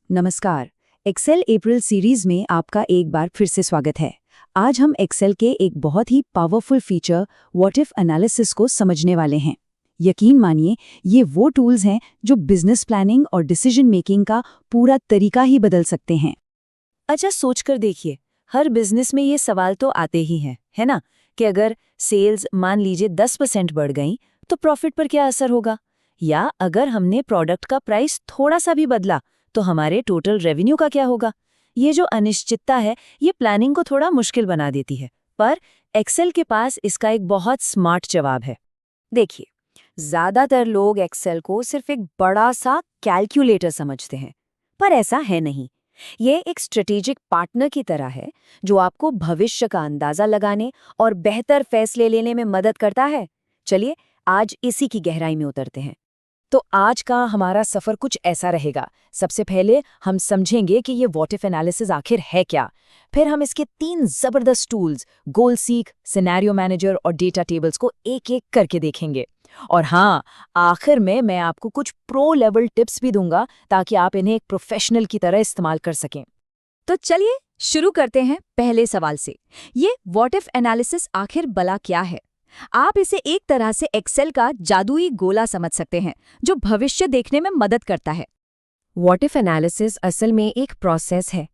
नमस्कार। एक्सेल अप्रैल सीरीज में आपका एक बार फिर से स्वागत है। आज हम एक्सेल के एक बहुत ही powerful feature what if analysis को समझने वाले हैं। यकीन मानिए, ये वो टूल्स हैं जो बिजनेस प्लानिंग और डिसीजन मेकिंग का पूरा तरीका ही बदल सकते हैं। अच्छा, सोचकर देखिए, हर बिजनेस में ये सवाल तो आते ही हैं, है ना, कि अगर सेल्स मान लीजिए 10% बढ़ गई तो प्रॉफिट पर क्या असर होगा, या अगर हमने प्रोडक्ट का प्राइस थोड़ा सा भी बदला तो हमारे टोटल रेवेन्यू का क्या होगा। ये जो अनिश्चितता है, ये प्लानिंग को थोड़ा मुश्किल बना देती है, पर एक्सेल के पास इसका एक बहुत स्मार्ट जवाब है। देखिए, ज्यादातर लोग एक्सेल को सिर्फ एक बड़ा सा कैलकुलेटर समझते हैं, पर ऐसा है नहीं। ये एक स्ट्रेटेजिक पार्टनर की तरह है जो आपको भविष्य का अंदाजा लगाने और बेहतर फैसले लेने में मदद करता है। चलिए, आज इसी की गहराई में उतरते हैं। तो आज का हमारा सफर कुछ ऐसा रहेगा। सबसे पहले हम समझेंगे कि ये व्हाट इफ एनालिसिस आखिर है क्या। फिर हम इसके 3 जबरदस्त टूल्स गोल सीक, सिनेरियो मैनेजर और डेटा टेबल्स को एक-एक करके देखेंगे। और हाँ, आखिर में मैं आपको कुछ प्रो लेवल टिप्स भी दूंगा ताकि आप इन्हें एक प्रोफेशनल की तरह इस्तेमाल कर सकें। तो चलिए शुरू करते हैं पहले सवाल से। ये व्हाट इफ एनालिसिस आखिर भला क्या है? आप इसे एक तरह से एक्सेल का जादुई गोला समझ सकते हैं जो भविष्य देखने में मदद करता है। व्हाट इफ एनालिसिस असल में एक प्रोसेस है।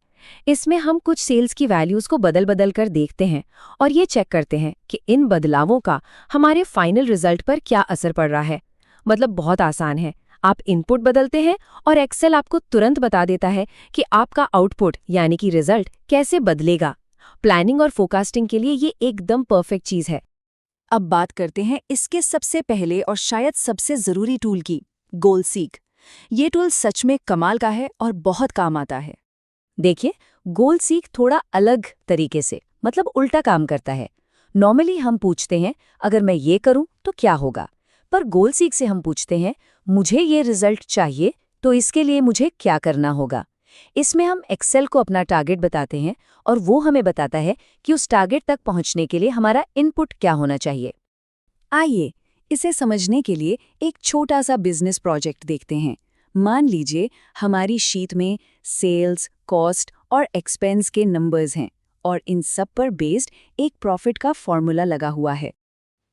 इसमें हम कुछ सेल्स की वैल्यूज को बदल बदल कर देखते हैं और ये चेक करते हैं कि इन बदलावों का हमारे फाइनल रिजल्ट पर क्या असर पड़ रहा है। मतलब बहुत आसान है, आप इनपुट बदलते हैं और एक्सेल आपको तुरंत बता देता है कि आपका आउटपुट यानी कि रिजल्ट कैसे बदलेगा। प्लानिंग और फोरकास्टिंग के लिए ये एकदम परफेक्ट चीज है। अब बात करते हैं इसके सबसे पहले और शायद सबसे जरूरी टूल की, गोल सीक। ये टूल सच में कमाल का है और बहुत काम आता है। देखिए, गोल सीक थोड़ा अलग तरीके से, मतलब उल्टा काम करता है। नॉर्मली हम पूछते हैं अगर मैं ये करूं तो क्या होगा, पर गोल सीक से हम पूछते हैं मुझे ये रिजल्ट चाहिए तो इसके लिए मुझे क्या करना होगा। इसमें हम एक्सेल को अपना टारगेट बताते हैं और वो हमें बताता है कि उस टारगेट तक पहुंचने के लिए हमारा इनपुट क्या होना चाहिए। आइए इसे समझने के लिए एक छोटा सा बिजनेस प्रोजेक्ट देखते हैं। मान लीजिए हमारी शीट में सेल्स, कॉस्ट और एक्सपेंस के नंबर्स हैं और इन सब पर बेस्ड एक प्रॉफिट का फॉर्मूला लगा हुआ है।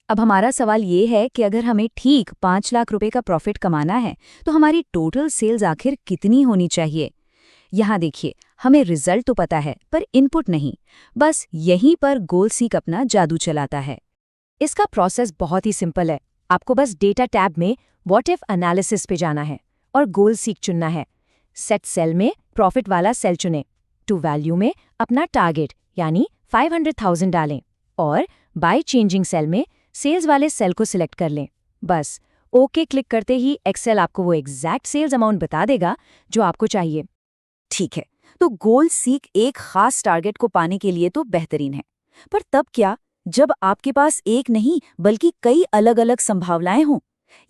अब हमारा सवाल ये है कि अगर हमें ठीक 5 लाख रुपए का प्रॉफिट कमाना है तो हमारी टोटल सेल्स आखिर कितनी होनी चाहिए। यहाँ देखिए, हमें रिजल्ट तो पता है पर इनपुट नहीं। बस यहीं पर गोल सीक अपना जादू चलाता है। इसका प्रोसेस बहुत ही सिंपल है। आपको बस डेटा टैब में व्हाट इफ एनालिसिस पे जाना है और गोल सीक चुनना है। सेट सेल में प्रॉफिट वाला सेल चुनें, टू वैल्यू में अपना टारगेट यानी 500,000 डालें और बाय चेंजिंग सेल में सेल्स वाले सेल को सिलेक्ट कर लें। बस ओके क्लिक करते ही एक्सेल आपको वो एग्जैक्ट सेल्स अमाउंट बता देगा जो आपको चाहिए। ठीक है, तो गोल सीक एक खास टारगेट को पाने के लिए तो बेहतरीन है, पर तब क्या जब आपके पास एक नहीं बल्कि कई अलग अलग संभावनाएं हों।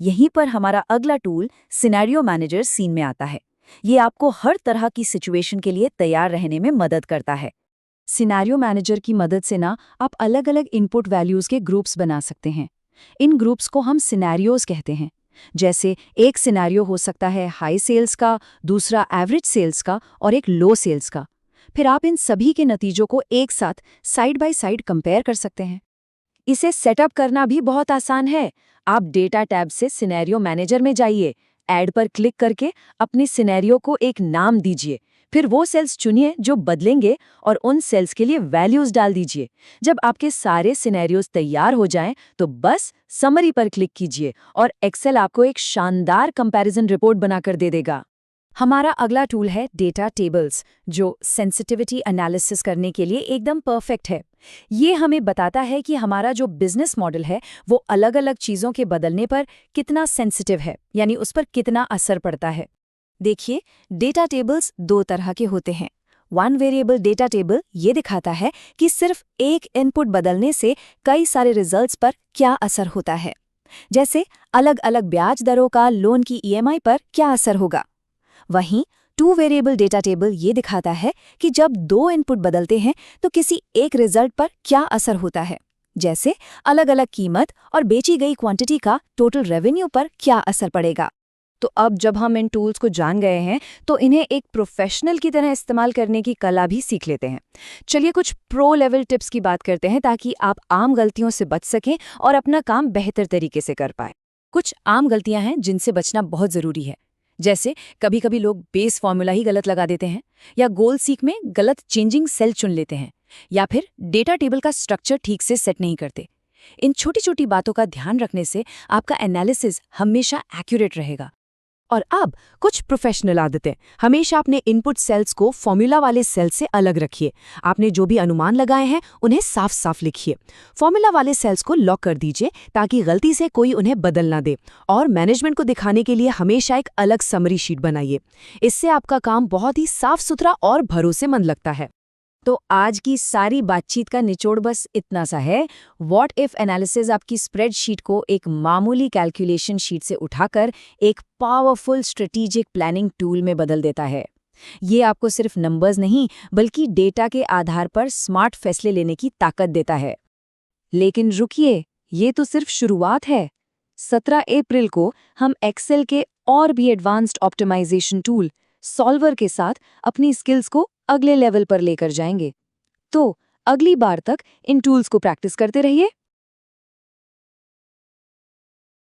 यहीं पर हमारा अगला टूल सिनेरियो मैनेजर सीन में आता है। ये आपको हर तरह की सिचुएशन के लिए तैयार रहने में मदद करता है। सिनेरियो मैनेजर की मदद से ना आप अलग अलग इनपुट वैल्यूज के ग्रुप्स बना सकते हैं। इन ग्रुप्स को हम सिनेरियोज कहते हैं। जैसे एक सिनेरियो हो सकता है हाई सेल्स का, दूसरा एवरेज सेल्स का और एक लो सेल्स का। फिर आप इन सभी के नतीजों को एक साथ साइड बाय साइड कंपेयर कर सकते हैं। इसे सेटअप करना भी बहुत आसान है। आप डेटा टैब से सिनेरियो मैनेजर में जाइए, ऐड पर क्लिक करके अपने सिनेरियो को एक नाम दीजिए, फिर वो सेल्स चुनिए जो बदलेंगे और उन सेल्स के लिए वैल्यूज डाल दीजिए। जब आपके सारे सिनेरियोज तैयार हो जाएं, तो बस समरी पर क्लिक कीजिए और एक्सेल आपको एक शानदार कंपैरिजन रिपोर्ट बनाकर दे देगा। हमारा अगला टूल है डेटा टेबल्स, जो सेंसिटिविटी एनालिसिस करने के लिए एकदम परफेक्ट है। ये हमें बताता है कि हमारा जो बिजनेस मॉडल है वो अलग अलग चीज़ों के बदलने पर कितना सेंसिटिव है, यानी उस पर कितना असर पड़ता है। देखिए, डेटा टेबल्स 2 तरह के होते हैं। वन वेरिएबल डेटा टेबल ये दिखाता है कि सिर्फ एक इनपुट बदलने से कई सारे रिजल्ट्स पर क्या असर होता है। जैसे अलग अलग ब्याज दरों का लोन की ईएमआई पर क्या असर होगा। वहीं 2 वेरिएबल डेटा टेबल ये दिखाता है कि जब 2 इनपुट बदलते हैं तो किसी एक रिजल्ट पर क्या असर होता है। जैसे अलग अलग कीमत और बेची गई क्वांटिटी का टोटल रेवेन्यू पर क्या असर पड़ेगा। तो अब जब हम इन टूल्स को जान गए हैं तो इन्हें एक प्रोफेशनल की तरह इस्तेमाल करने की कला भी सीख लेते हैं। चलिए कुछ प्रो लेवल टिप्स की बात करते हैं ताकि आप आम गलतियों से बच सकें और अपना काम बेहतर तरीके से कर पाए। कुछ आम गलतियां हैं जिनसे बचना बहुत ज़रूरी है। जैसे कभी कभी लोग बेस फॉर्मूला ही गलत लगा देते हैं, या गोल सीक में गलत चेंजिंग सेल चुन लेते हैं, या फिर डेटा टेबल का स्ट्रक्चर ठीक से सेट नहीं करते। इन छोटी छोटी बातों का ध्यान रखने से आपका एनालिसिस हमेशा एक्यूरेट रहेगा। और अब कुछ प्रोफेशनल आदतें। हमेशा अपने इनपुट सेल्स को फॉर्मूला वाले सेल से अलग रखिए। आपने जो भी अनुमान लगाए हैं उन्हें साफ साफ लिखिए। फॉर्मूला वाले सेल्स को लॉक कर दीजिए ताकि गलती से कोई उन्हें बदल ना दे। और मैनेजमेंट को दिखाने के लिए हमेशा एक अलग समरी शीट बनाइए। इससे आपका काम बहुत ही साफ सुथरा और भरोसेमंद लगता है। तो आज की सारी बातचीत का निचोड़ बस इतना सा है। व्हाट इफ एनालिसिस आपकी स्प्रेडशीट को एक मामूली कैलकुलेशन शीट से उठाकर एक पावरफुल स्ट्रेटेजिक प्लानिंग टूल में बदल देता है। ये आपको सिर्फ नंबर्स नहीं बल्कि डेटा के आधार पर स्मार्ट फैसले लेने की ताकत देता है। लेकिन रुकिए, ये तो सिर्फ शुरुआत है। 17 अप्रैल को हम एक्सेल के और भी एडवांस्ड ऑप्टिमाइजेशन टूल सॉल्वर के साथ अपनी स्किल्स को अगले लेवल पर लेकर जाएंगे। तो अगली बार तक इन टूल्स को प्रैक्टिस करते रहिए।